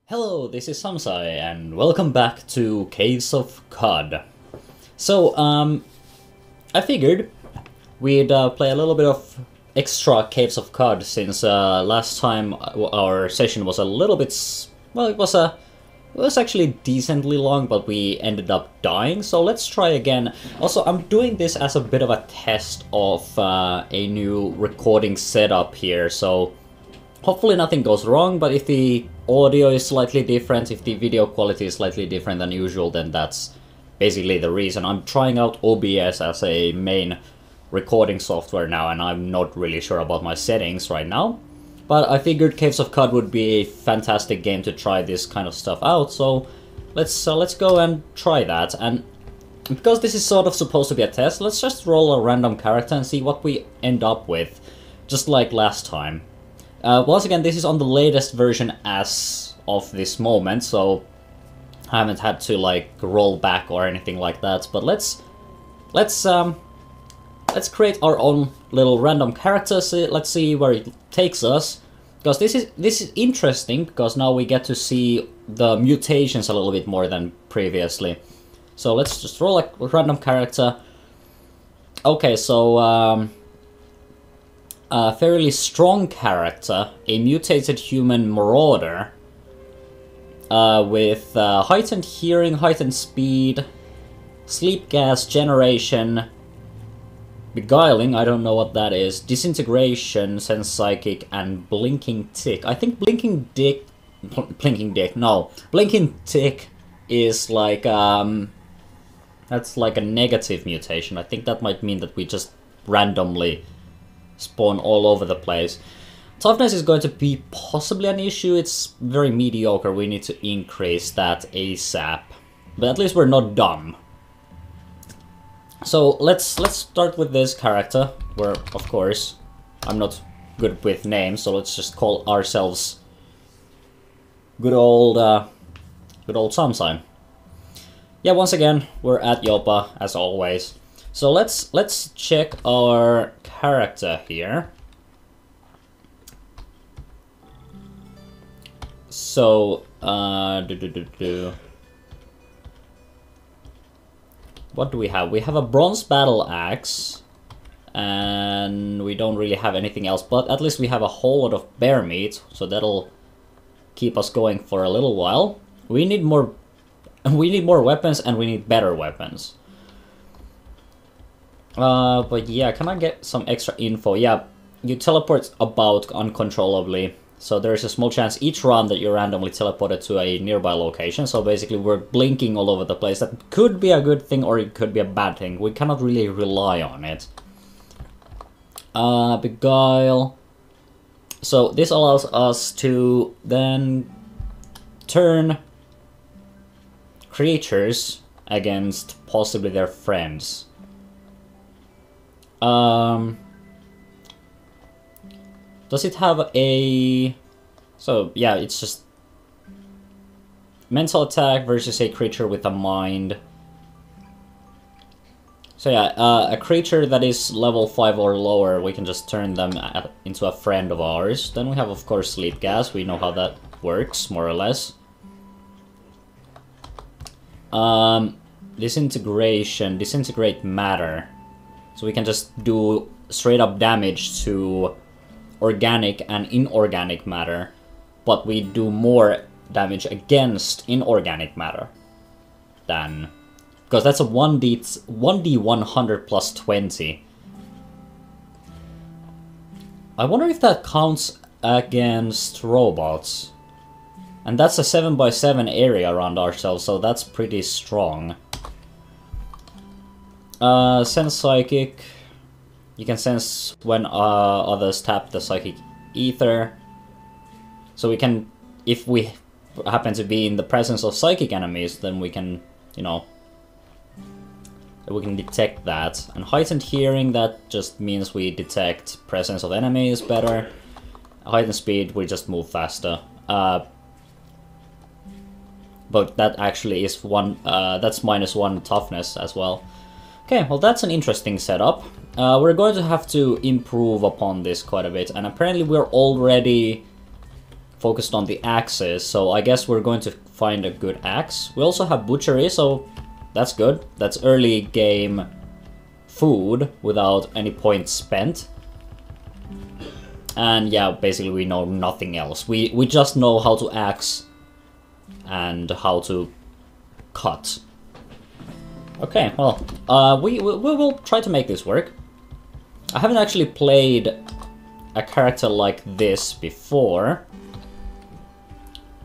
Hello, this is Samsai, and welcome back to Caves of COD. So, I figured we'd play a little bit of extra Caves of COD, since last time our session was a little bit... well, it was actually decently long, but we ended up dying, so let's try again. Also, I'm doing this as a bit of a test of a new recording setup here, so hopefully nothing goes wrong, but if the audio is slightly different, if the video quality is slightly different than usual, then that's basically the reason. I'm trying out OBS as a main recording software now, and I'm not really sure about my settings right now. But I figured Caves of COD would be a fantastic game to try this kind of stuff out, so let's go and try that. And because this is sort of supposed to be a test, let's just roll a random character and see what we end up with, just like last time. Once again, this is on the latest version as of this moment, so I haven't had to like roll back or anything like that. But let's create our own little random character. So let's see where it takes us, because this is interesting, because now we get to see the mutations a little bit more than previously. So let's just roll a random character. Okay, so a fairly strong character, a mutated human marauder, with heightened hearing, heightened speed, sleep gas generation, beguiling, I don't know what that is, disintegration, sense psychic, and blinking tick. I think blinking tick is like, that's like a negative mutation. I think that might mean that we just randomly spawn all over the place. Toughness is going to be possibly an issue. It's very mediocre. We need to increase that ASAP. But at least we're not dumb. So let's start with this character, where of course I'm not good with names, so let's just call ourselves good old Samsai. Yeah, once again we're at Yopa as always. So let's check our character here. So what do we have? We have a bronze battle axe, and we don't really have anything else, but at least we have a whole lot of bear meat, so that'll keep us going for a little while. We need more weapons, and we need better weapons. But yeah, can I get some extra info? Yeah, you teleport about uncontrollably, so there's a small chance each run that you're randomly teleported to a nearby location, so basically we're blinking all over the place. That could be a good thing, or it could be a bad thing. We cannot really rely on it. Beguile. So this allows us to then turn creatures against possibly their friends. Does it have a... So, yeah, it's just mental attack versus a creature with a mind. So yeah, a creature that is level 5 or lower, we can just turn them into a friend of ours. Then we have, of course, sleep gas. We know how that works, more or less. Disintegration, disintegrate matter. So we can just do straight up damage to organic and inorganic matter, but we do more damage against inorganic matter than... because that's a 1d100 plus 20. I wonder if that counts against robots. And that's a 7x7 area around ourselves, so that's pretty strong. Sense psychic. You can sense when others tap the psychic ether. So we can, if we happen to be in the presence of psychic enemies, then we can, you know, we can detect that. And heightened hearing, that just means we detect presence of enemies better. Heightened speed, we just move faster. But that actually is that's -1 toughness as well. Okay, well that's an interesting setup. We're going to have to improve upon this quite a bit, and apparently we're already focused on the axes, so I guess we're going to find a good axe. We also have butchery, so that's good. That's early game food without any points spent. And yeah, basically we know nothing else. We just know how to axe and how to cut. Okay, well, we will try to make this work. I haven't actually played a character like this before,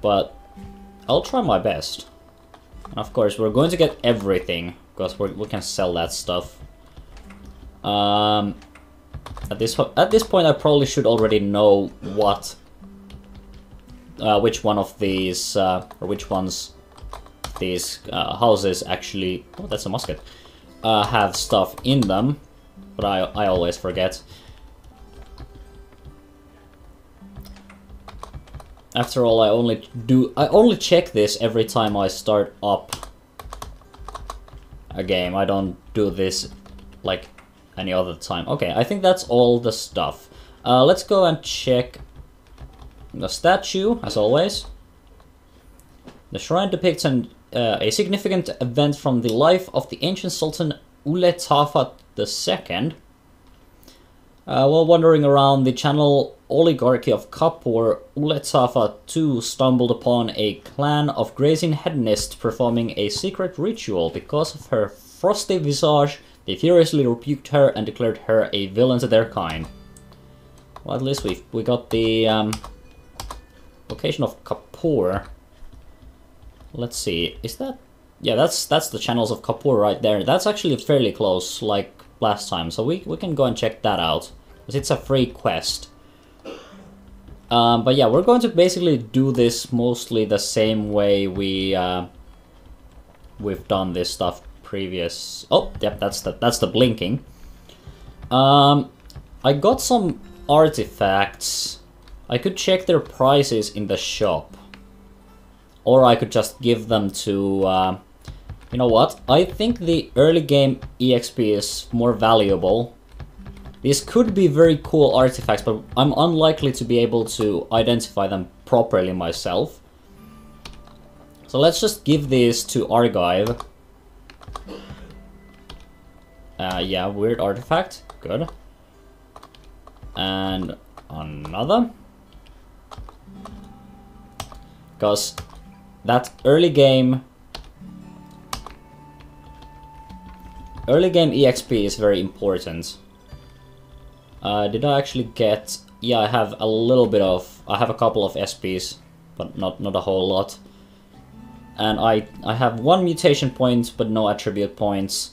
but I'll try my best. And of course, we're going to get everything, because we can sell that stuff. At this point, I probably should already know what, which one of these, or which ones these houses actually. Oh, that's a musket. Have stuff in them, but I always forget. After all, I only check this every time I start up a game. I don't do this like any other time. Okay, I think that's all the stuff. Let's go and check the statue, as always. The shrine depicts a significant event from the life of the ancient Sultan Uletafat II. While wandering around the Channel oligarchy of Kapur, Uletafa II stumbled upon a clan of grazing hedonists performing a secret ritual. Because of her frosty visage, they furiously rebuked her and declared her a villain to their kind. Well, at least we got the location of Kapur. Let's see, is that... Yeah, that's the channels of Kapur right there. That's actually fairly close, like last time, so we can go and check that out, because it's a free quest. But yeah, we're going to basically do this mostly the same way we've done this stuff previous. Oh, yep, that's the blinking. I got some artifacts. I could check their prices in the shop, or I could just give them to. You know what? I think the early game EXP is more valuable. These could be very cool artifacts, but I'm unlikely to be able to identify them properly myself. So let's just give these to Argive. Yeah, weird artifact. Good. And another. Because that early game EXP is very important. Did I actually get... Yeah, I have a little bit of... I have a couple of SPs, but not a whole lot. And I have 1 mutation point, but no attribute points.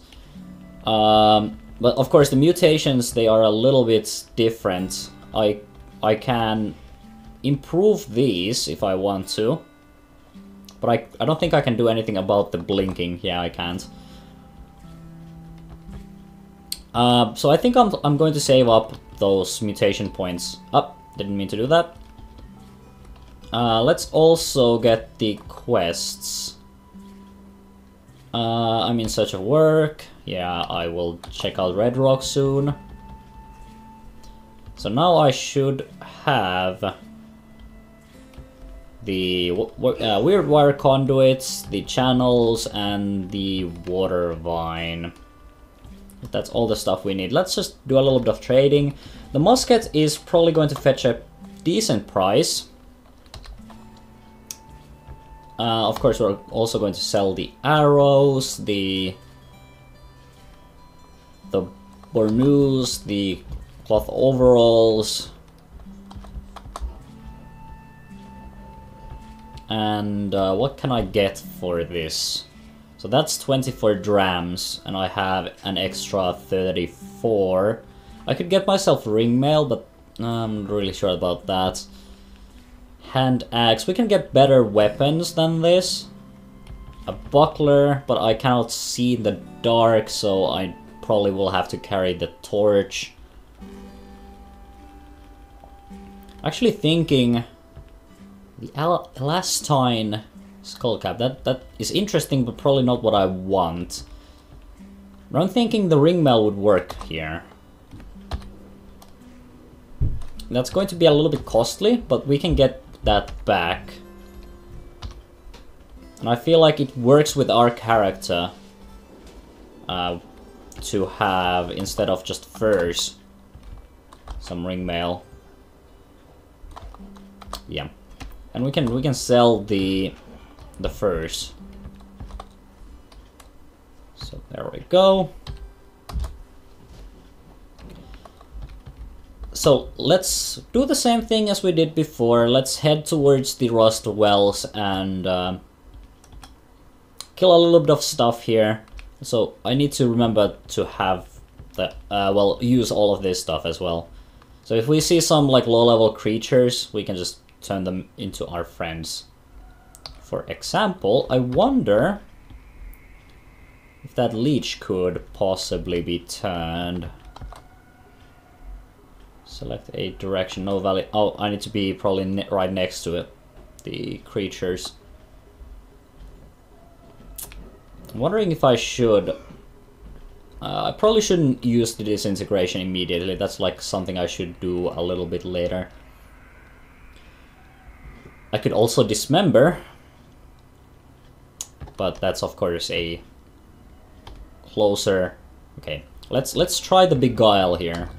But of course the mutations, they are a little bit different. I can improve these if I want to. But I don't think I can do anything about the blinking. Yeah, I can't. So I think I'm going to save up those mutation points. Didn't mean to do that. Let's also get the quests. I'm in search of work. Yeah, I will check out Red Rock soon. So now I should have the weird wire conduits, the channels, and the water vine. That's all the stuff we need. Let's just do a little bit of trading. The musket is probably going to fetch a decent price. Of course, we're also going to sell the arrows, the burnous, the cloth overalls, and what can I get for this? So that's 24 drams, and I have an extra 34. I could get myself ring mail, but I'm not really sure about that. Hand axe. We can get better weapons than this. A buckler, but I cannot see in the dark, so I probably will have to carry the torch. Actually thinking... the elastine skullcap, that is interesting, but probably not what I want. But I'm thinking the ring mail would work here. That's going to be a little bit costly, but we can get that back. And I feel like it works with our character to have, instead of just furs, some ring mail. Yeah. And we can sell the furs. So there we go. So let's do the same thing as we did before. Let's head towards the Rust Wells and kill a little bit of stuff here. So I need to remember to have the well, use all of this stuff as well. So if we see some like low-level creatures, we can just turn them into our friends. For example, I wonder if that leech could possibly be turned. Select a direction, no value. Oh, I need to be probably right next to it. The creatures. I'm wondering if I should... I probably shouldn't use the disintegration immediately. That's like something I should do a little bit later. I could also dismember. But that's of course a closer... Okay, let's try the beguile here.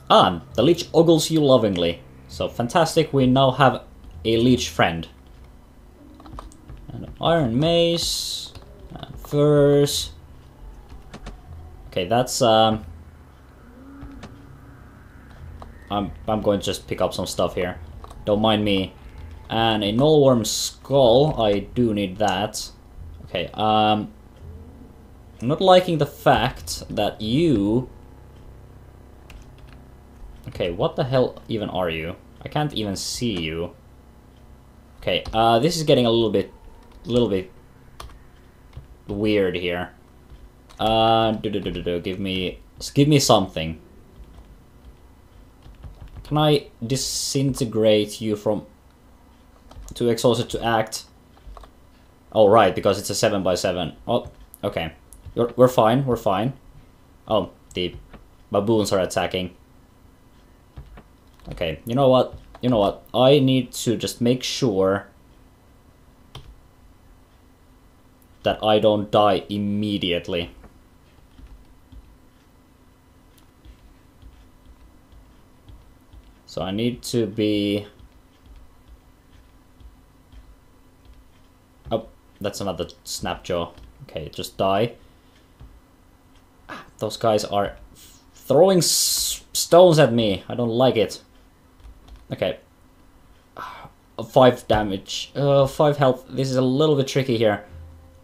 Ah, the leech ogles you lovingly. So fantastic, we now have a leech friend. And an iron mace. And furs. Okay, that's I'm going to just pick up some stuff here. Don't mind me. And a nullworm skull, I do need that. Okay, I'm not liking the fact that you... Okay, what the hell even are you? I can't even see you. Okay, this is getting a little bit weird here. Give me something. Can I disintegrate you from too exhausted to act? Oh right, because it's a 7x7. Oh, okay. We're fine. We're fine. Oh, the baboons are attacking. Okay, you know what? You know what? I need to just make sure that I don't die immediately. So I need to be... Oh, that's another snapjaw. Okay, just die. Those guys are throwing stones at me. I don't like it. Okay. 5 damage. 5 health. This is a little bit tricky here.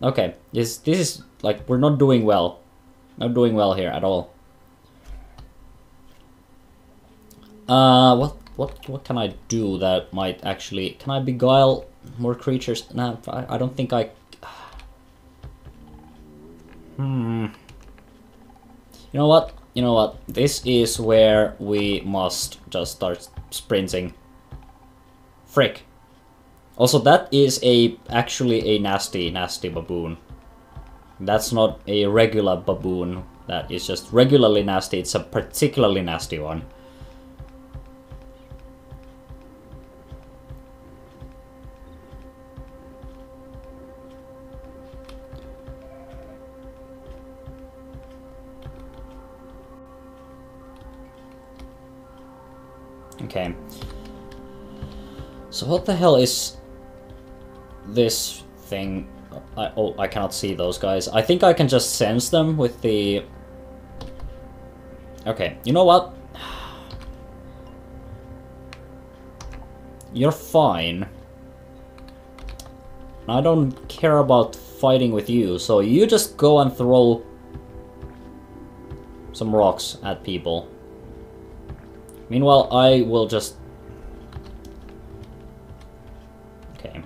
Okay. This is like, we're not doing well. Not doing well here at all. What can I do that might actually... Can I beguile more creatures? No, I don't think I... You know what? You know what? This is where we must just start sprinting. Frick. Also, that is actually a nasty baboon. That's not a regular baboon. That is just regularly nasty. It's a particularly nasty one. Okay. So what the hell is this thing? Oh, I cannot see those guys. I think I can just sense them with the... Okay, you know what? You're fine. I don't care about fighting with you, so you just go and throw some rocks at people. Meanwhile, I will just... Okay.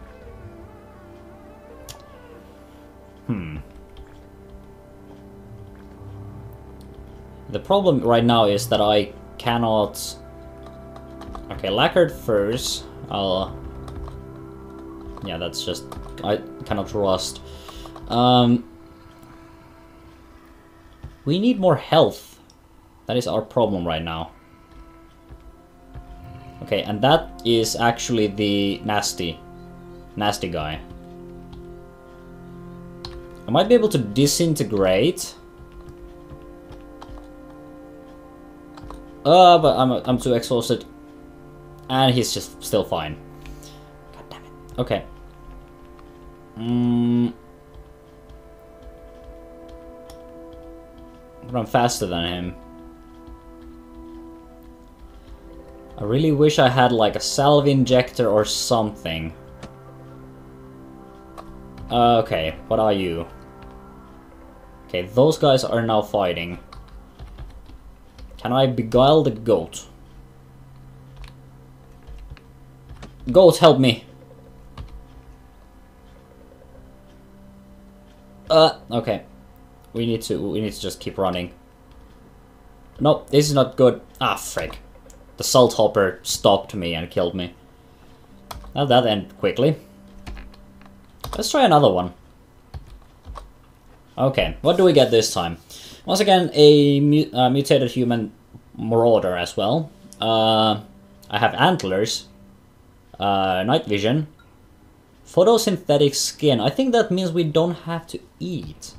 The problem right now is that I cannot... Okay, lacquered furs. I'll... Yeah, that's just... I cannot rust. We need more health. That is our problem right now. Okay, and that is actually the nasty guy. I might be able to disintegrate. But I'm too exhausted. And he's just still fine. God damn it. Okay. But I'm faster than him. I really wish I had like a salve injector or something. Okay, what are you? Okay, those guys are now fighting. Can I beguile the goat? Goat, help me! Okay. We need to just keep running. No, this is not good. Ah, frick. The salt hopper stopped me and killed me. Now that ended quickly. Let's try another one. Okay, what do we get this time? Once again, a mutated human marauder as well. I have antlers. Night vision. Photosynthetic skin. I think that means we don't have to eat.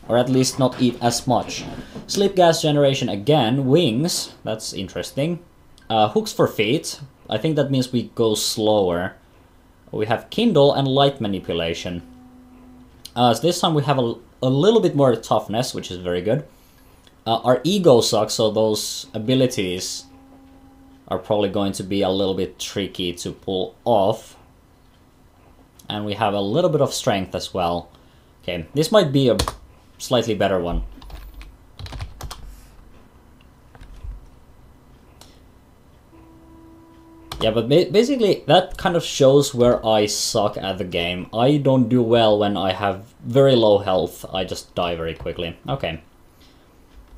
Or at least not eat as much. Sleep gas generation again. Wings. That's interesting. Hooks for feet. I think that means we go slower. We have kindle and light manipulation. So this time we have a little bit more toughness, which is very good. Our ego sucks, so those abilities are probably going to be a little bit tricky to pull off. And we have a little bit of strength as well. Okay, this might be a slightly better one. Yeah, but basically that kind of shows where I suck at the game. I don't do well when I have very low health. I just die very quickly. Okay.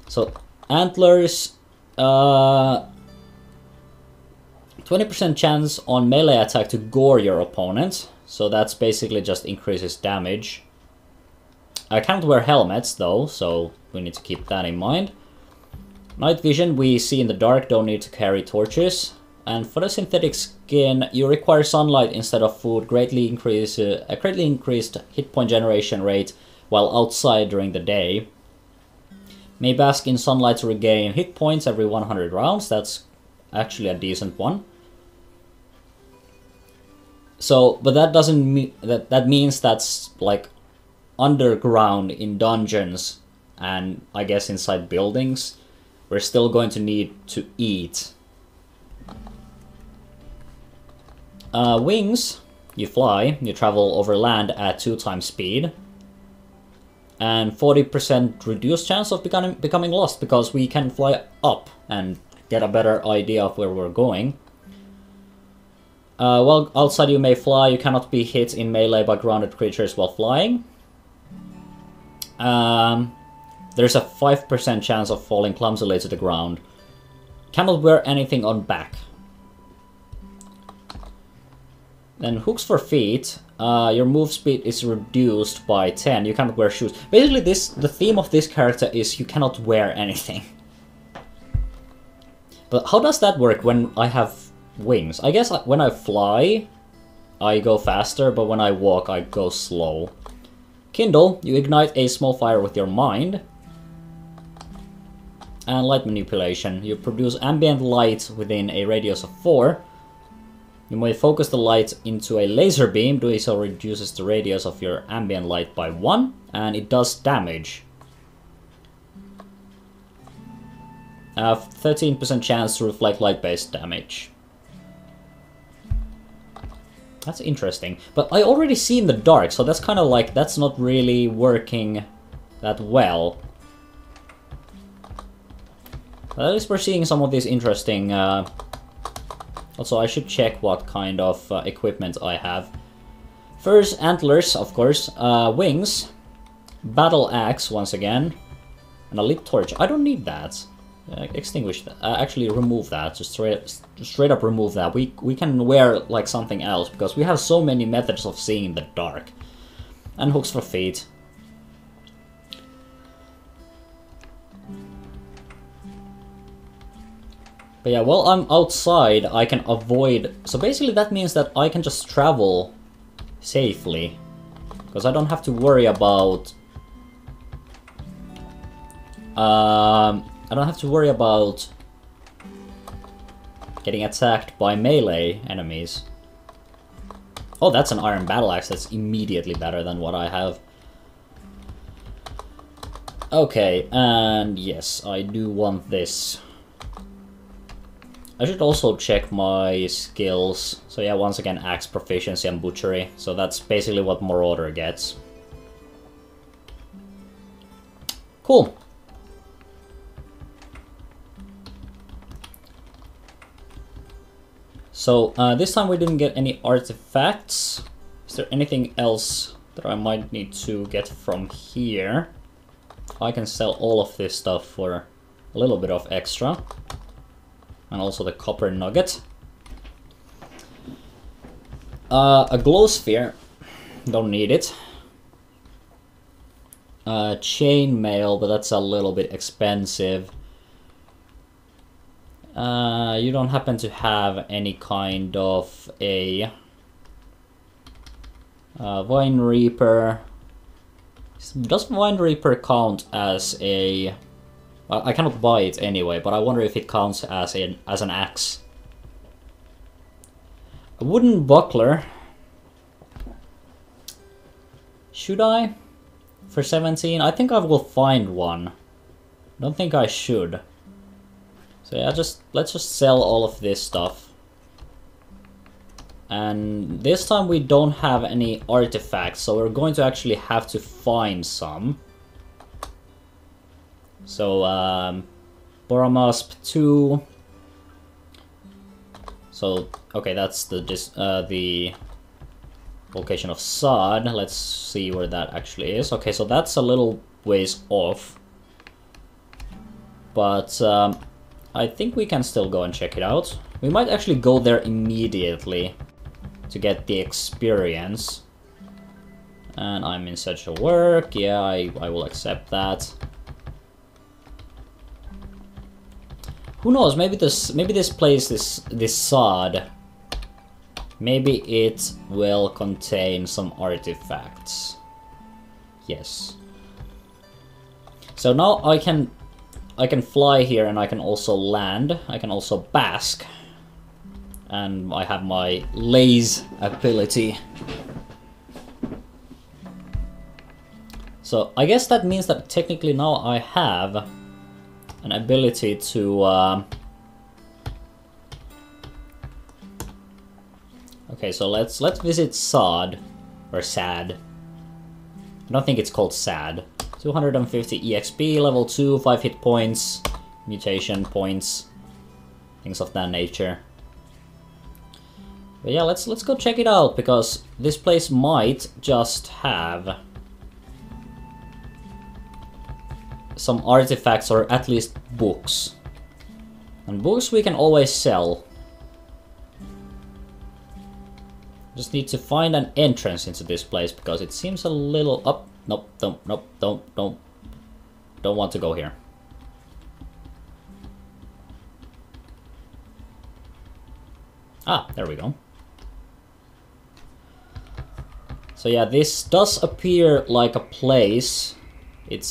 So, antlers... 20% chance on melee attack to gore your opponent. So that's basically just increases damage. I can't wear helmets though, so we need to keep that in mind. Night vision, we see in the dark, don't need to carry torches. And photosynthetic skin, you require sunlight instead of food, greatly increased hit point generation rate while outside during the day. May bask in sunlight to regain hit points every 100 rounds. That's actually a decent one. So, but that doesn't mean that means that's like underground in dungeons and I guess inside buildings. We're still going to need to eat. Wings, you fly, you travel over land at 2 times speed. And 40% reduced chance of becoming lost because we can fly up and get a better idea of where we're going. While outside you may fly, you cannot be hit in melee by grounded creatures while flying. There's a 5% chance of falling clumsily to the ground. Cannot wear anything on back. Then hooks for feet. Your move speed is reduced by 10. You cannot wear shoes. Basically, the theme of this character is you cannot wear anything. But how does that work when I have wings? I guess when I fly, I go faster, but when I walk, I go slow. Kindle, you ignite a small fire with your mind. And light manipulation, you produce ambient light within a radius of 4. You may focus the light into a laser beam, doing so reduces the radius of your ambient light by 1, and it does damage. 13% chance to reflect light-based damage. That's interesting. But I already see in the dark, so that's kind of like, that's not really working that well. At least we're seeing some of these interesting... Also, I should check what kind of equipment I have. First, antlers, of course. Wings. Battle axe, once again. And a lit torch. I don't need that. Extinguish that. Actually, remove that. Just straight up remove that. We can wear like something else because we have so many methods of seeing in the dark. And hooks for feet. But yeah, while I'm outside, I can avoid... So basically that means that I can just travel safely. Because I don't have to worry about... I don't have to worry about getting attacked by melee enemies. Oh, that's an iron battle axe. That's immediately better than what I have. Okay, and yes, I do want this. I should also check my skills. So yeah, once again, axe proficiency and butchery. So that's basically what Marauder gets. Cool. So this time we didn't get any artifacts. Is there anything else that I might need to get from here? I can sell all of this stuff for a little bit of extra. And also the copper nugget. A glow sphere. Don't need it. Chain mail, but that's a little bit expensive. You don't happen to have any kind of a Vine Reaper. Does Vine Reaper count as a... I cannot buy it anyway, but I wonder if it counts as an axe. A wooden buckler. Should I? For 17? I think I will find one. Don't think I should. So yeah, let's just sell all of this stuff. And this time we don't have any artifacts, so we're going to actually have to find some. So, Boromasp 2. So, okay, that's the location of Sod. Let's see where that actually is. Okay, so that's a little ways off. But, I think we can still go and check it out. We might actually go there immediately to get the experience. And I'm in search of work. Yeah, I will accept that. Who knows? Maybe this place, this sod, maybe it will contain some artifacts. Yes. So now I can fly here, and I can also land. I can also bask, and I have my laze ability. So I guess that means that technically now I have an ability to okay, so let's visit Sod, or Sad. I don't think it's called Sad. 250 EXP, level 2, 5 hit points, mutation points, things of that nature. But yeah, let's go check it out, because this place might just have some artifacts, or at least books. And books we can always sell. Just need to find an entrance into this place, because it seems a little up. Nope, don't want to go here. Ah, there we go. So yeah, this does appear like a place. It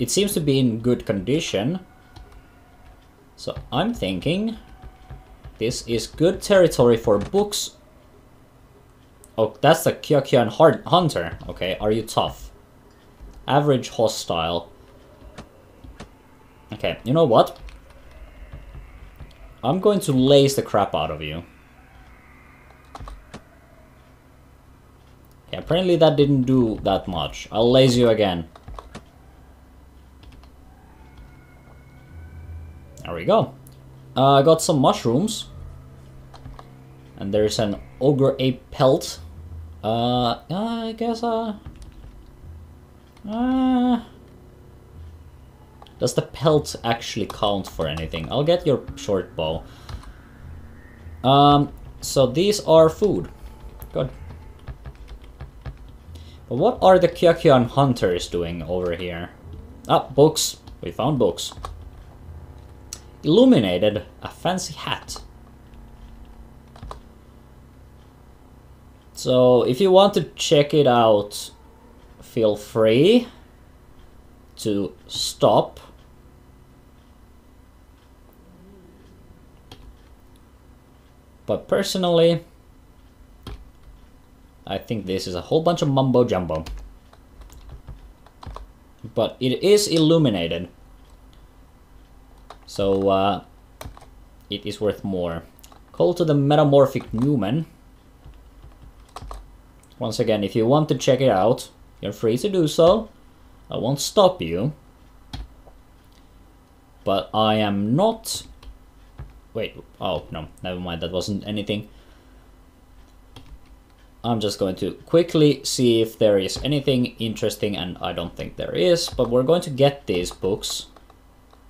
seems to be in good condition. So I'm thinking this is good territory for books. Oh, that's the Kyokian Hunter. Okay, are you tough? Average hostile. Okay, you know what? I'm going to laze the crap out of you. Yeah, apparently that didn't do that much. I'll laze you again. There we go. I got some mushrooms. And there's an ogre ape pelt. I guess, does the pelt actually count for anything? I'll get your short bow. So these are food. Good. But what are the Kyokian hunters doing over here? Ah, books. We found books. illuminated a fancy hat. So if you want to check it out, feel free to stop. But personally, I think this is a whole bunch of mumbo jumbo. But it is illuminated. So it is worth more. Call to the metamorphic Newman. Once again, if you want to check it out, you're free to do so. I won't stop you. But I am not... Wait, oh no, never mind, that wasn't anything. I'm just going to quickly see if there is anything interesting, and I don't think there is, but we're going to get these books.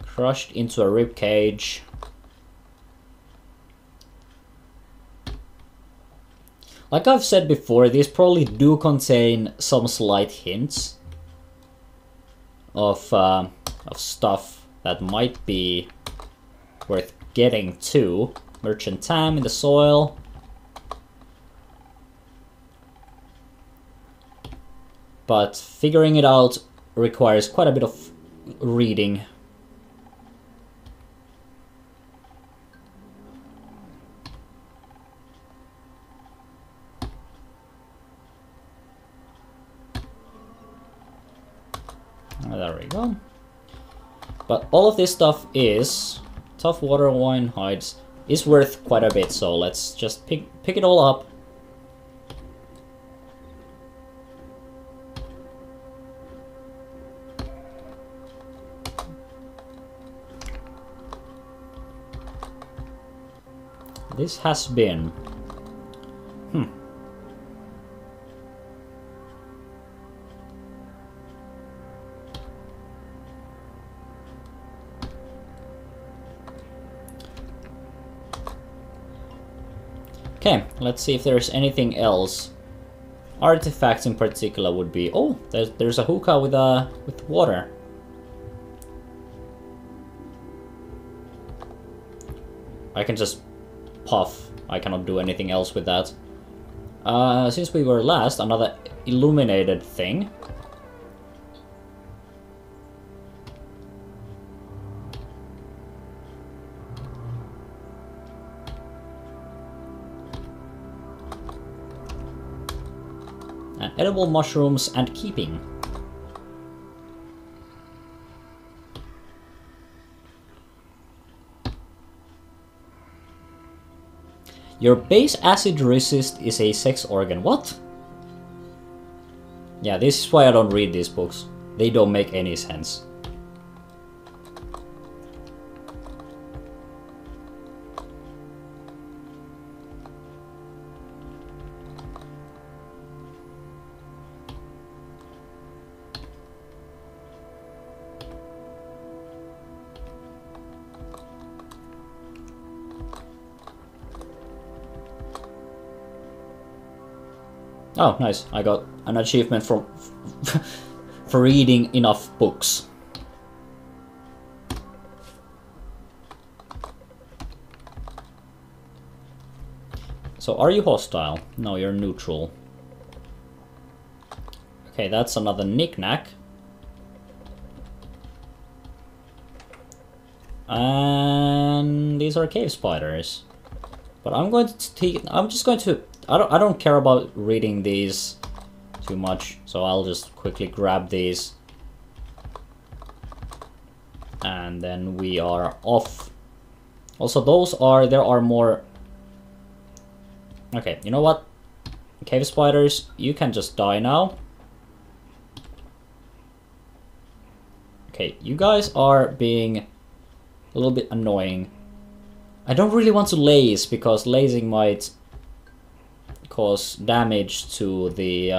Crushed into a rib cage. Like I've said before, these probably do contain some slight hints of stuff that might be worth getting to. Merchant Tam in the soil. But figuring it out requires quite a bit of reading. There we go. But all of this stuff is tough water wine hides is worth quite a bit, so let's just pick it all up. This has been Okay, let's see if there's anything else. Artifacts in particular would be... Oh, there's a hookah with water. I can just puff. I cannot do anything else with that. Since we were last, another illuminated thing. And edible mushrooms and keeping. Your base acid resist is a sex organ. What? Yeah, this is why I don't read these books. They don't make any sense. Oh, nice. I got an achievement for for reading enough books. So, are you hostile? No, you're neutral. Okay, that's another knick-knack. And these are cave spiders. But I'm going to take... I'm just going to... I don't care about reading these too much, so I'll just quickly grab these. And then we are off. Also, there are more... Okay, you know what? Cave spiders, you can just die now. Okay, you guys are being a little bit annoying. I don't really want to laze, because lazing might cause damage to the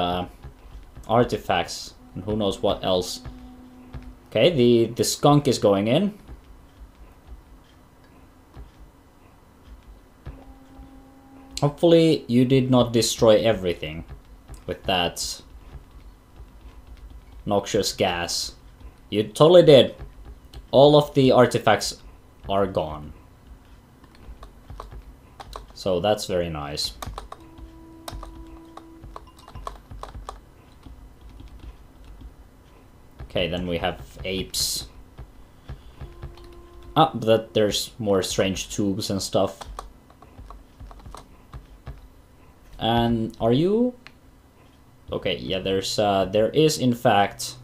artifacts and who knows what else. Okay, the skunk is going in. Hopefully you did not destroy everything with that noxious gas. You totally did. All of the artifacts are gone. So that's very nice. Okay, then we have apes. Ah, but there's more strange tubes and stuff. And are you? Okay, yeah, there is in fact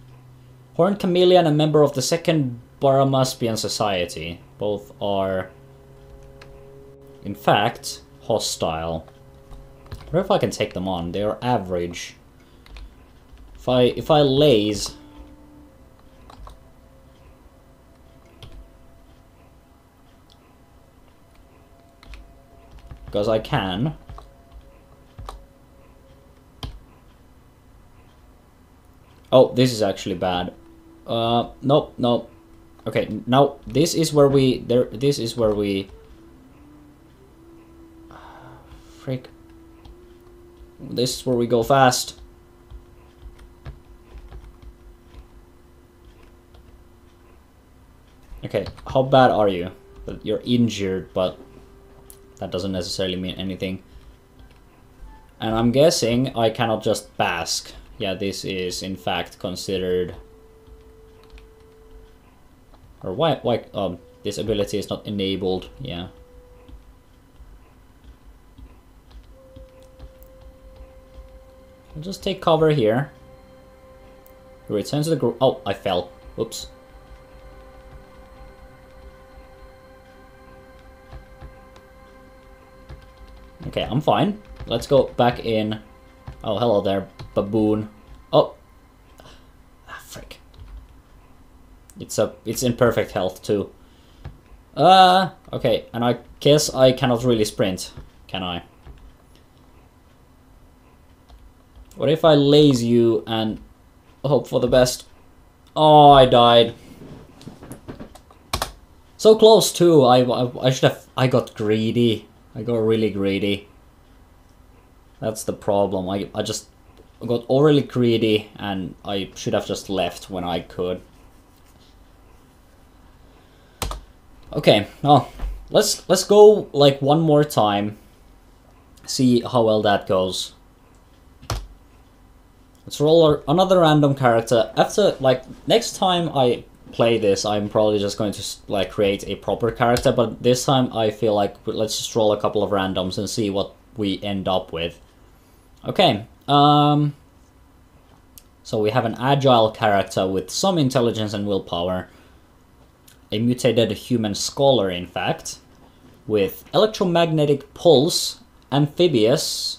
Horned Chameleon, a member of the Second Baramaspian Society. Both are in fact hostile. I wonder if I can take them on. They are average. If I laze, because I can. Oh, this is actually bad. Nope, nope. Okay, now this is where we this is where we freak. This is where we go fast. Okay, how bad are you? You're injured, but that doesn't necessarily mean anything. And I'm guessing I cannot just bask. Yeah, this is in fact considered... Or why this ability is not enabled, yeah. I'll just take cover here. Return to the group. Oh, I fell. Oops. Okay, I'm fine. Let's go back in. Oh, hello there, baboon. Oh, frick. It's in perfect health too. Okay, and I guess I cannot really sprint, can I? What if I laze you and hope for the best? Oh, I died. So close too. I should have. I got greedy. I got really greedy. That's the problem. I just got overly greedy and I should have just left when I could. Okay, well, let's go like one more time. See how well that goes. Let's roll another random character. After, like, next time I play this, I'm probably just going to like create a proper character, but this time I feel like let's just roll a couple of randoms and see what we end up with. Okay, so we have an agile character with some intelligence and willpower. A mutated human scholar, in fact, with electromagnetic pulse, amphibious,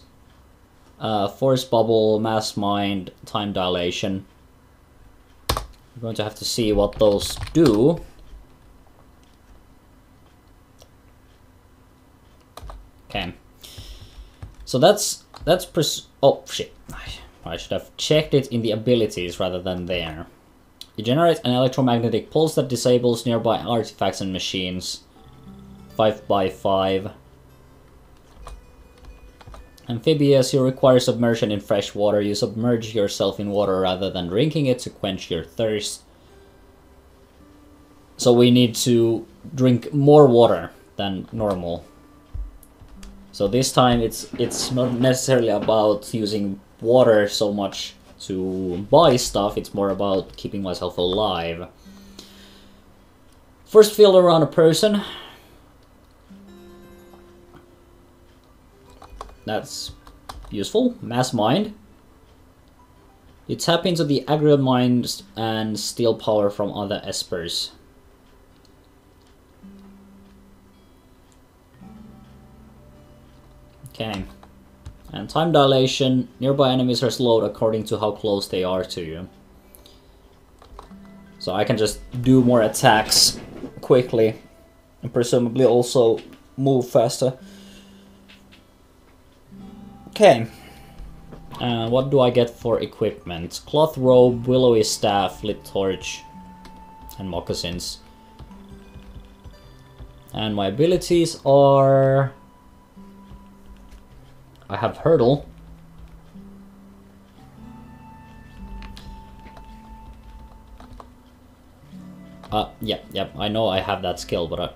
force bubble, mass mind, time dilation. We're going to have to see what those do. Okay. So oh shit. I should have checked it in the abilities rather than there. You generate an electromagnetic pulse that disables nearby artifacts and machines. 5x5. Amphibious, you require submersion in fresh water. You submerge yourself in water rather than drinking it to quench your thirst. So we need to drink more water than normal. So this time it's not necessarily about using water so much to buy stuff, it's more about keeping myself alive. First field around a person. That's useful. Mass mind. You tap into the aggregate mind and steal power from other espers. Okay. And time dilation. Nearby enemies are slowed according to how close they are to you. So I can just do more attacks quickly. And presumably also move faster. Okay. What do I get for equipment? Cloth robe, willowy staff, lit torch, and moccasins. And my abilities are... I have hurdle. Yep, I know I have that skill, but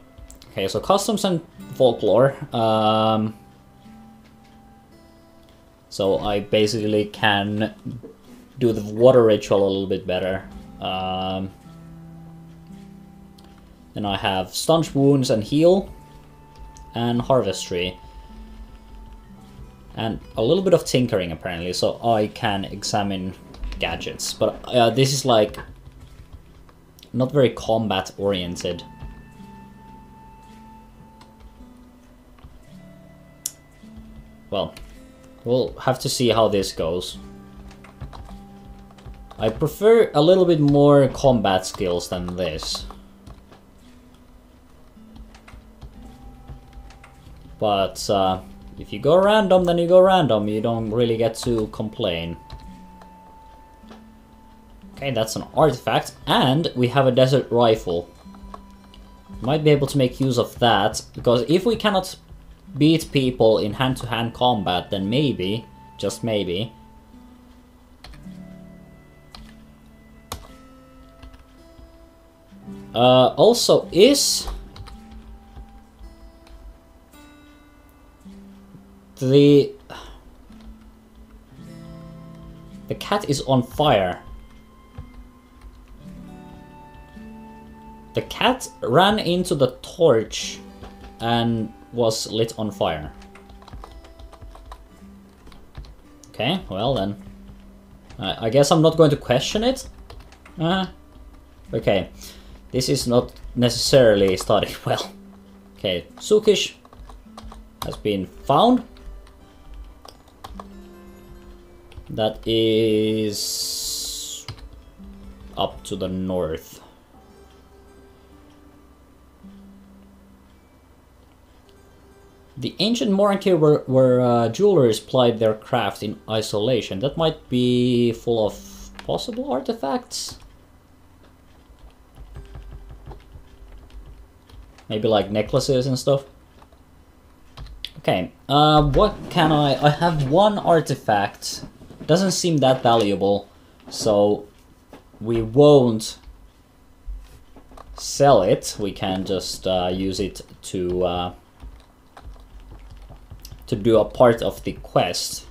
Okay, so customs and folklore. So I basically can do the water ritual a little bit better. Then I have staunch wounds and heal, and harvestry, and a little bit of tinkering apparently, so I can examine gadgets. But this is like not very combat oriented. Well, we'll have to see how this goes. I prefer a little bit more combat skills than this. But if you go random, then you go random. You don't really get to complain. Okay, that's an artifact. And we have a desert rifle. Might be able to make use of that. Because if we cannot beat people in hand-to-hand combat, then maybe, just maybe, also is the cat is on fire. The cat ran into the torch and was lit on fire. Okay, well then. I guess I'm not going to question it. Okay, this is not necessarily starting well. Okay, Sukish has been found. That is up to the north. The ancient Moranki where jewelers plied their craft in isolation. That might be full of possible artifacts. Maybe like necklaces and stuff. Okay, what can I have one artifact. Doesn't seem that valuable, so we won't sell it. We can just use it to do a part of the quest.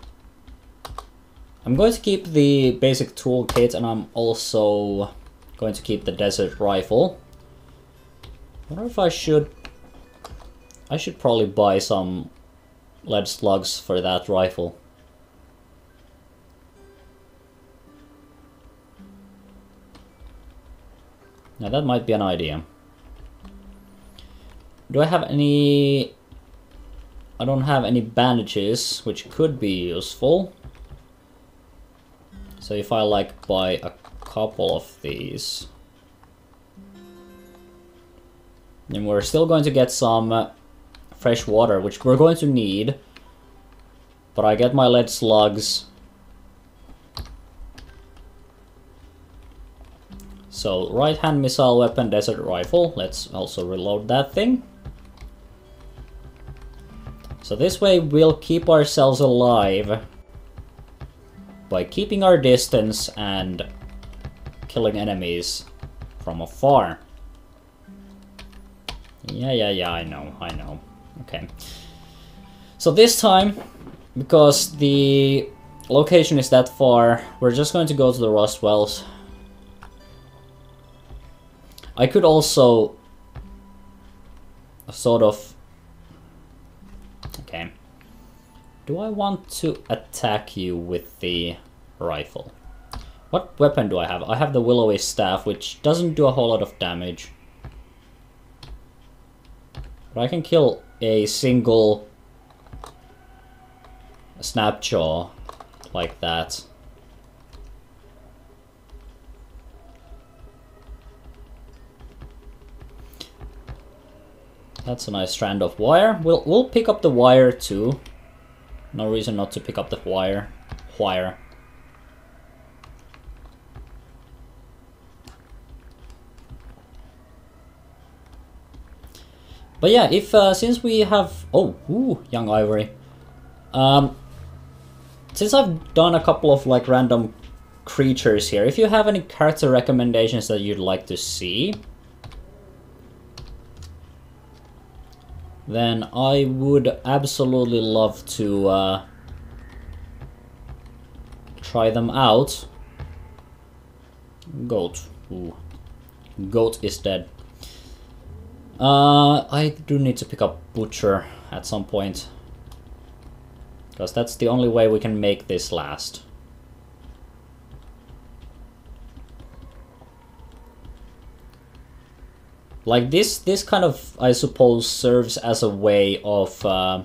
I'm going to keep the basic toolkit, and I'm also going to keep the desert rifle. I wonder if I should probably buy some lead slugs for that rifle. Now that might be an idea. Do I have any... I don't have any bandages, which could be useful. So if I like buy a couple of these, then we're still going to get some fresh water, which we're going to need. But I get my lead slugs. So right hand missile weapon, desert rifle. Let's also reload that thing. So this way we'll keep ourselves alive by keeping our distance and killing enemies from afar. Yeah, I know. Okay. So this time, because the location is that far, we're just going to go to the Rust Wells. I could also sort of... Okay. Do I want to attack you with the rifle? What weapon do I have? I have the willowy staff, which doesn't do a whole lot of damage. But I can kill a single snapjaw like that. That's a nice strand of wire. We'll pick up the wire too. No reason not to pick up the wire. But yeah, if since we have young ivory. Since I've done a couple of like random creatures here, if you have any character recommendations that you'd like to see, then I would absolutely love to try them out. Goat. Ooh. Goat is dead. I do need to pick up Butcher at some point. Because that's the only way we can make this last. Like this kind of, I suppose, serves as a way of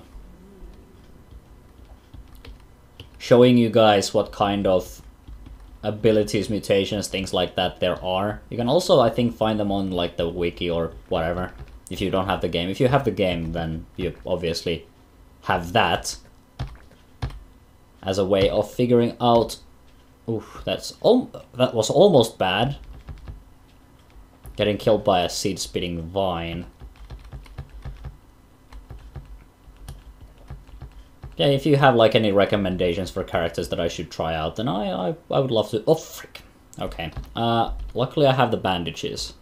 showing you guys what kind of abilities, mutations, things like that there are. You can also, I think, find them on like the wiki or whatever, if you don't have the game. If you have the game, then you obviously have that as a way of figuring out... Oof, that was almost bad. Getting killed by a seed-spitting vine. Yeah, if you have like any recommendations for characters that I should try out, then I would love to. Oh frick. Okay. Luckily I have the bandages.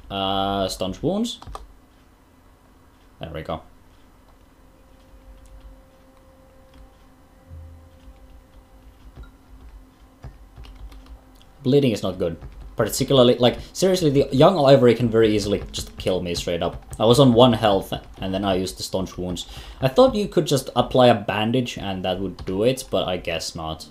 Staunch wounds. There we go. Bleeding is not good. Particularly, like, seriously, the young ivory can very easily just kill me straight up. I was on 1 health, and then I used the staunch wounds. I thought you could just apply a bandage, and that would do it, but I guess not.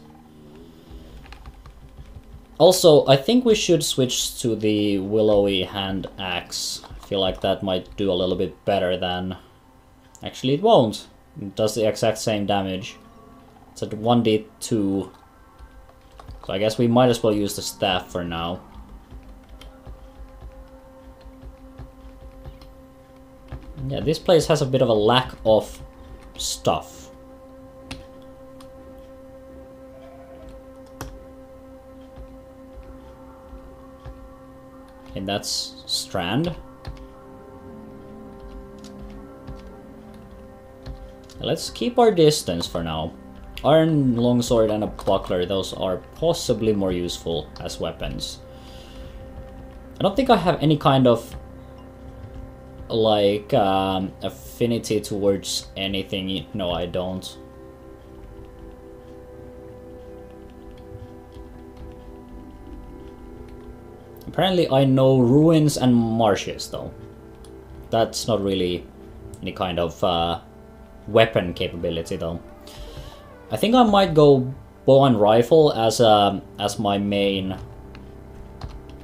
Also, I think we should switch to the willowy hand axe. I feel like that might do a little bit better than... Actually, it won't. It does the exact same damage. It's at 1d2. So I guess we might as well use the staff for now. Yeah, this place has a bit of a lack of stuff. And that's strand. Let's keep our distance for now. Iron longsword and a buckler, those are possibly more useful as weapons. I don't think I have any kind of like affinity towards anything. No, I don't. Apparently I know ruins and marshes though. That's not really any kind of weapon capability though. I think I might go bow and rifle as my main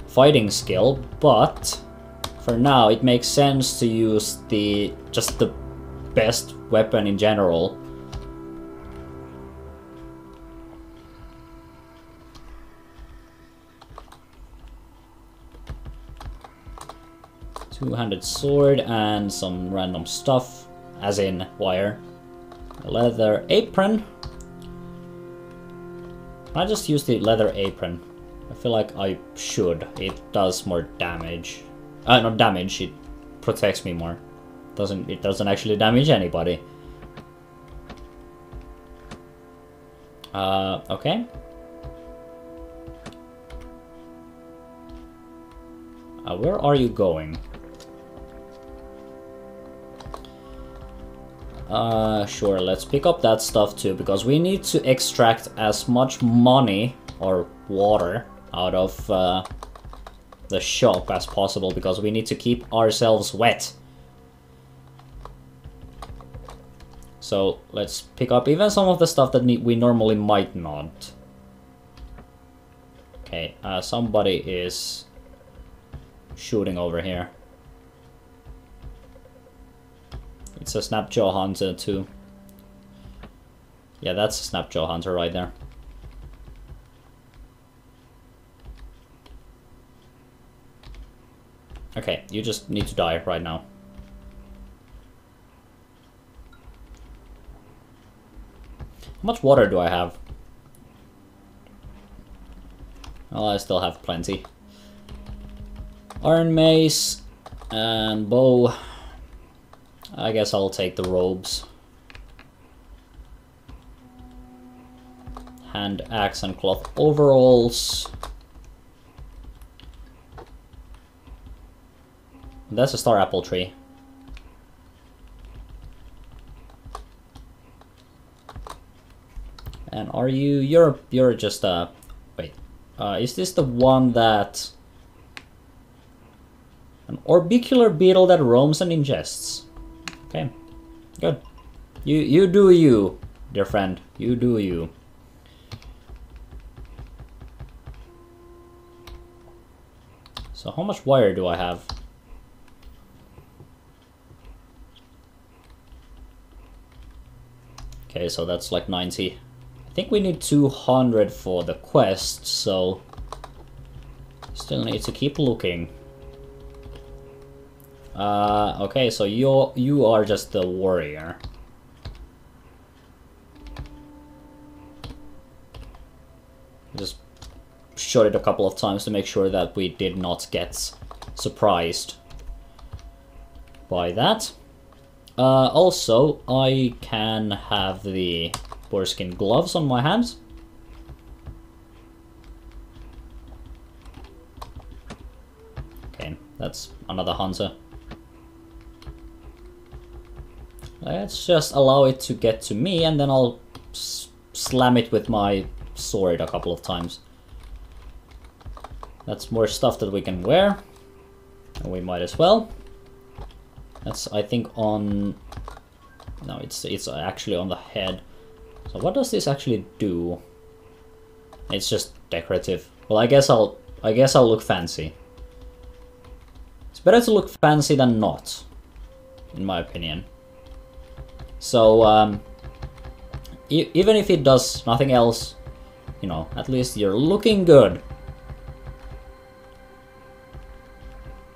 fighting skill, but for now it makes sense to use just the best weapon in general. Two-handed sword and some random stuff, as in wire. A leather apron. I just use the leather apron. I feel like I should. It does more damage. Not damage, it protects me more. It doesn't actually damage anybody. Okay. Where are you going? Sure, let's pick up that stuff too, because we need to extract as much money or water out of the shop as possible, because we need to keep ourselves wet. So let's pick up even some of the stuff that we normally might not. Okay, somebody is shooting over here. It's a Snapjaw Hunter too. Yeah, that's a Snapjaw Hunter right there. Okay, you just need to die right now. How much water do I have? Well, I still have plenty. Iron mace and bow. I guess I'll take the robes. Hand axe and cloth overalls. That's a star apple tree. And are you... You're just wait. Is this the one that... An orbicular beetle that roams and ingests. Okay. Good. You do you, dear friend. You do you. So how much wire do I have? Okay, so that's like 90. I think we need 200 for the quest, so still need to keep looking. Okay, so you are just the warrior. Just shot it a couple of times to make sure that we did not get surprised by that. Also, I can have the boarskin gloves on my hands. Okay, that's another hunter. Let's just allow it to get to me, and then I'll slam it with my sword a couple of times. That's more stuff that we can wear, and we might as well. That's, I think, on... No, it's actually on the head. So what does this actually do? It's just decorative. Well, I guess I'll look fancy. It's better to look fancy than not, in my opinion. So, even if it does nothing else, you know, at least you're looking good.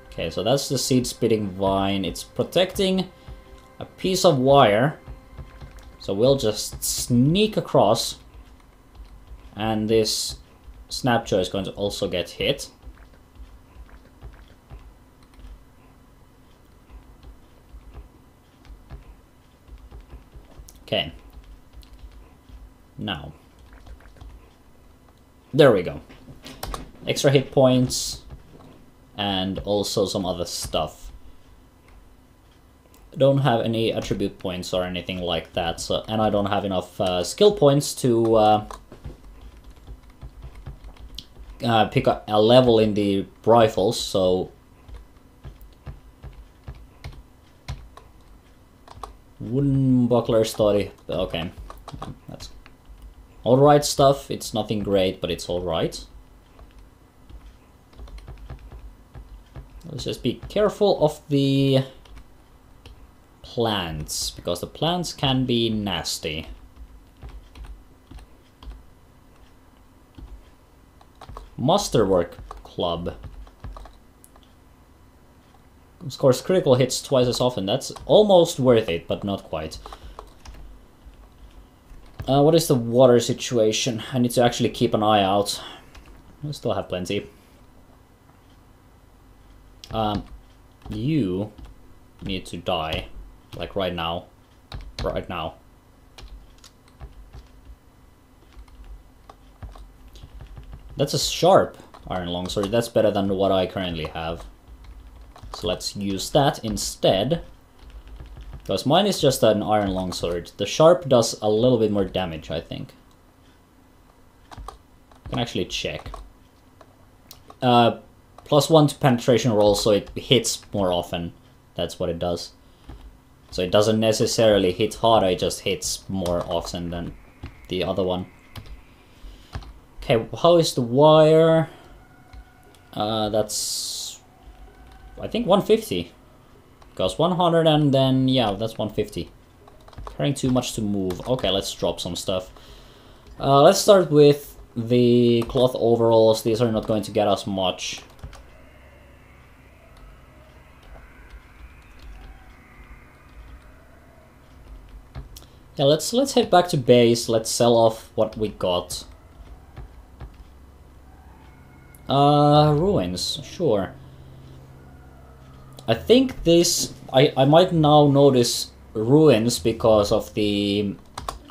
Okay, so that's the seed-spitting vine. It's protecting a piece of wire. So we'll just sneak across. And this snapjaw is going to also get hit. Okay. Now. There we go. Extra hit points. And also some other stuff. I don't have any attribute points or anything like that, so, and I don't have enough skill points to pick a level in the rifles, so... Wooden buckler study, okay. That's alright stuff, it's nothing great, but it's alright. Let's just be careful of the plants, because the plants can be nasty. Masterwork Club. Scores critical hits twice as often. That's almost worth it, but not quite. What is the water situation? I need to actually keep an eye out. I still have plenty. You need to die, like right now. Right now. That's a sharp iron longsword. That's better than what I currently have. So let's use that instead. Because mine is just an iron longsword. The sharp does a little bit more damage, I think. I can actually check. +1 to penetration roll, so it hits more often. That's what it does. So it doesn't necessarily hit harder, it just hits more often than the other one. Okay, how is the wire? That's... I think 150. Because 100 and then, yeah, that's 150. Carrying too much to move. Okay, let's drop some stuff. Let's start with the cloth overalls. These are not going to get us much. Yeah, let's head back to base. Let's sell off what we got. Ruins, sure. I think this... I might now notice ruins because of the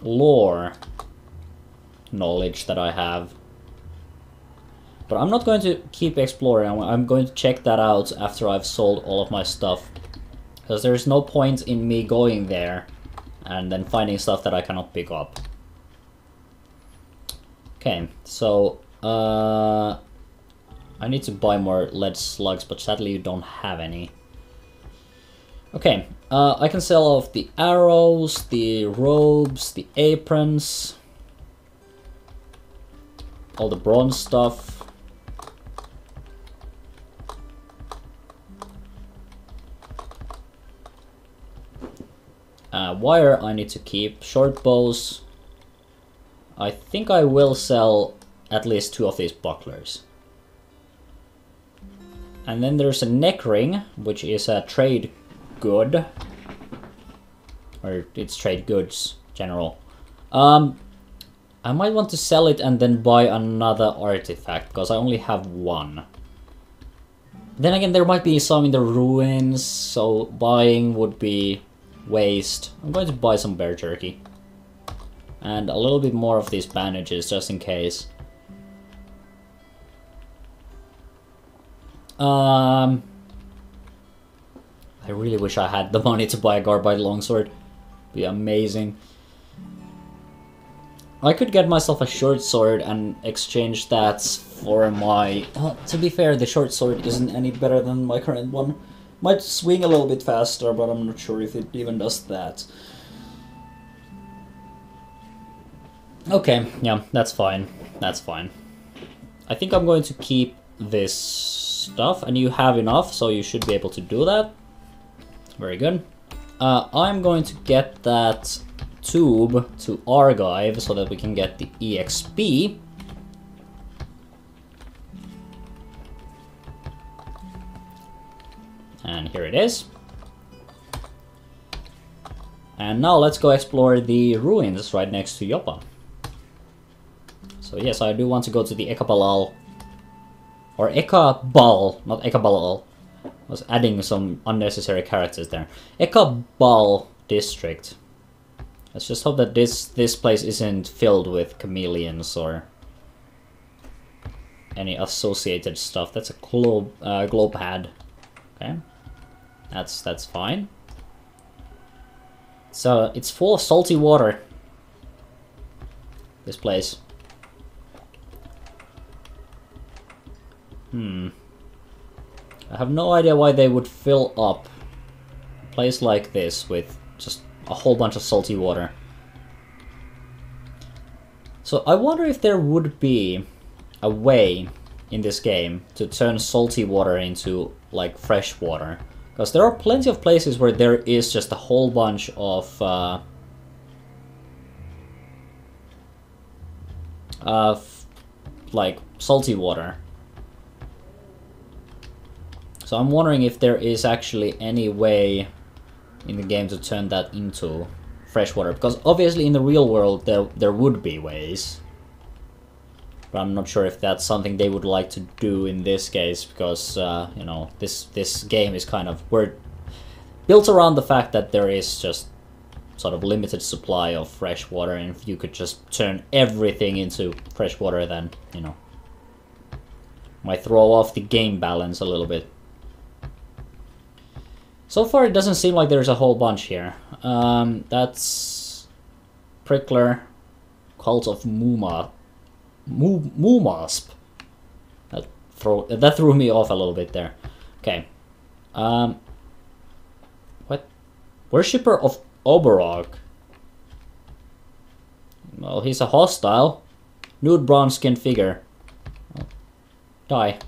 lore knowledge that I have. But I'm not going to keep exploring. I'm going to check that out after I've sold all of my stuff. Because there's no point in me going there and then finding stuff that I cannot pick up. Okay, so I need to buy more lead slugs, but sadly you don't have any. Okay, I can sell off the arrows, the robes, the aprons, all the bronze stuff. Wire I need to keep. Short bows. I think I will sell at least 2 of these bucklers. And then there's a neck ring, which is a trade good. Or it's trade goods, general. I might want to sell it and then buy another artifact, because I only have 1. Then again, there might be some in the ruins, so buying would be waste. I'm going to buy some bear jerky. And a little bit more of these bandages, just in case. I really wish I had the money to buy a Garbite longsword. Be amazing. I could get myself a short sword and exchange that for my... to be fair, the short sword isn't any better than my current one. Might swing a little bit faster, but I'm not sure if it even does that. Okay, yeah, that's fine. That's fine. I think I'm going to keep this stuff, and you have enough, so you should be able to do that. Very good. I'm going to get that tube to Archive so that we can get the EXP. And here it is. And now let's go explore the ruins right next to Joppa. So yes, I do want to go to the Ekabalal. Or Ekabal, not Ekabalal. I was adding some unnecessary characters there. Ekabal district. Let's just hope that this place isn't filled with chameleons or any associated stuff. That's a globe pad. Okay. That's fine. So it's full of salty water. This place. I have no idea why they would fill up a place like this with just a whole bunch of salty water. So I wonder if there would be a way in this game to turn salty water into like fresh water. Because there are plenty of places where there is just a whole bunch of like salty water. So I'm wondering if there is actually any way in the game to turn that into fresh water. Because obviously in the real world there would be ways. But I'm not sure if that's something they would like to do in this case, because you know, this game is kind of built around the fact that there is just sort of limited supply of fresh water, and if you could just turn everything into fresh water, then you know, might throw off the game balance a little bit. So far, it doesn't seem like there's a whole bunch here. That's Prickler, Cult of Mumasp. That threw me off a little bit there. Okay. What? Worshipper of Oberog. Well, he's a hostile. Nude bronze-skinned figure. Oh. Die.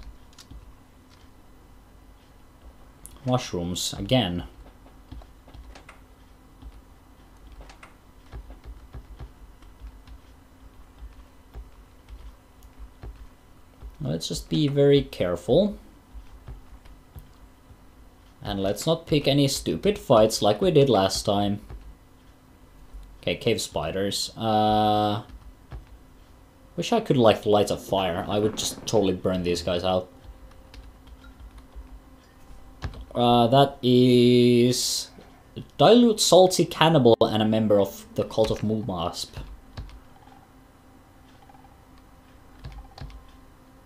Mushrooms, again. Let's just be very careful. And let's not pick any stupid fights like we did last time. Okay, cave spiders. Wish I could like light a fire. I would just totally burn these guys out. That is Dilute Salty Cannibal and a member of the Cult of Mumasp.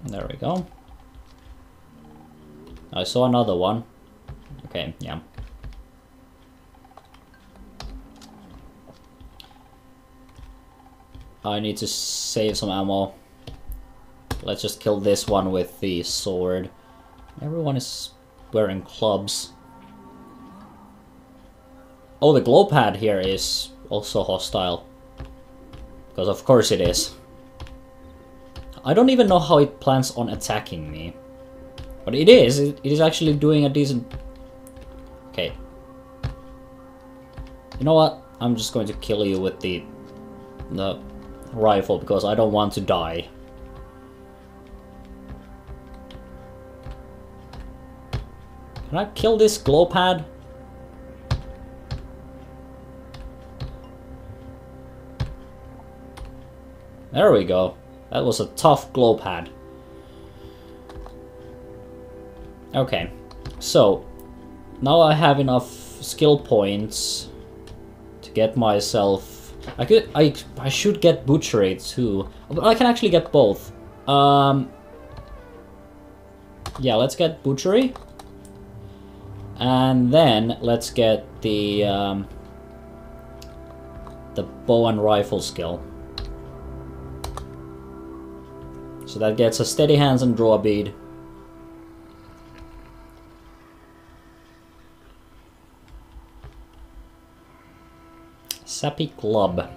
There we go. I saw another one. Okay, yeah. I need to save some ammo. Let's just kill this one with the sword. Everyone is wearing clubs. Oh, the glow pad here is also hostile. Because of course it is. I don't even know how it plans on attacking me. But it is. It is actually doing a decent... Okay. You know what? I'm just going to kill you with the rifle because I don't want to die. Can I kill this glow pad? There we go. That was a tough glow pad. Okay, so now I have enough skill points to get myself. I should get butchery too, but I can actually get both. Yeah, let's get butchery, and then let's get the bow and rifle skill. So that gets a steady hands and draw bead. Sappy club.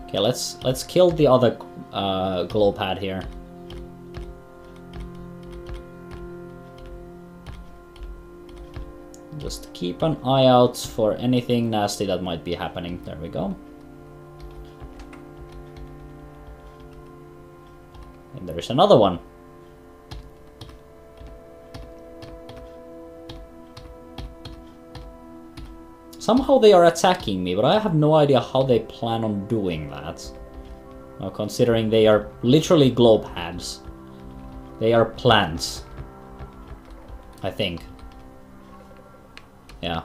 Okay, let's kill the other glow pad here. Just keep an eye out for anything nasty that might be happening. There we go. And there's another one. Somehow they are attacking me, but I have no idea how they plan on doing that. Now, considering they are literally glow pads. They are plants. I think. Yeah.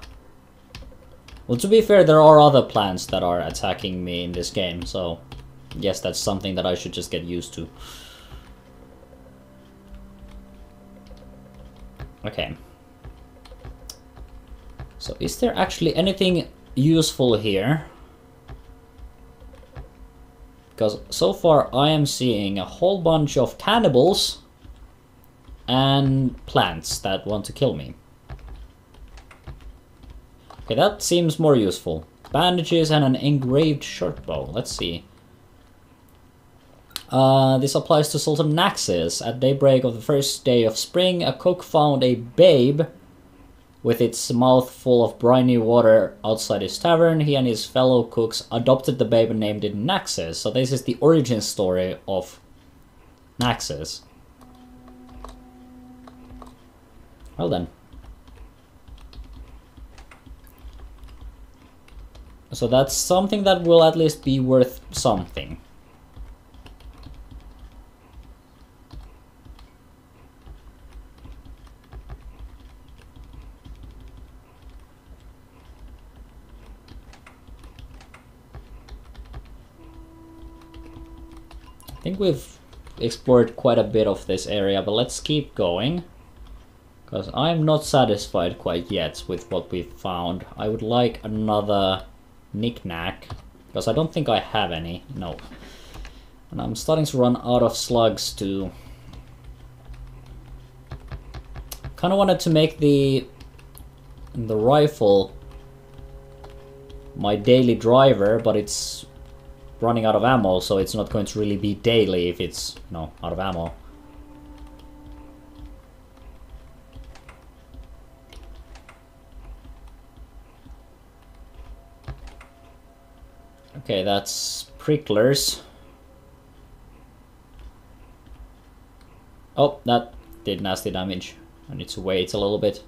Well, to be fair, there are other plants that are attacking me in this game, so... yes, that's something that I should just get used to. Okay. So, is there actually anything useful here? Because so far I am seeing a whole bunch of cannibals and plants that want to kill me. Okay, that seems more useful. Bandages and an engraved short bow. Let's see. This applies to Sultan Naxos. At daybreak of the first day of spring, a cook found a babe with its mouth full of briny water outside his tavern. He and his fellow cooks adopted the babe and named it Naxos. So this is the origin story of Naxos. Well then. So that's something that will at least be worth something. I think we've explored quite a bit of this area, but let's keep going. Because I'm not satisfied quite yet with what we've found. I would like another knick-knack, because I don't think I have any. No. And I'm starting to run out of slugs too. Kind of wanted to make the rifle my daily driver, but it's running out of ammo, so it's not going to really be daily if it's, out of ammo. Okay, that's pricklers. Oh, that did nasty damage. I need to wait a little bit.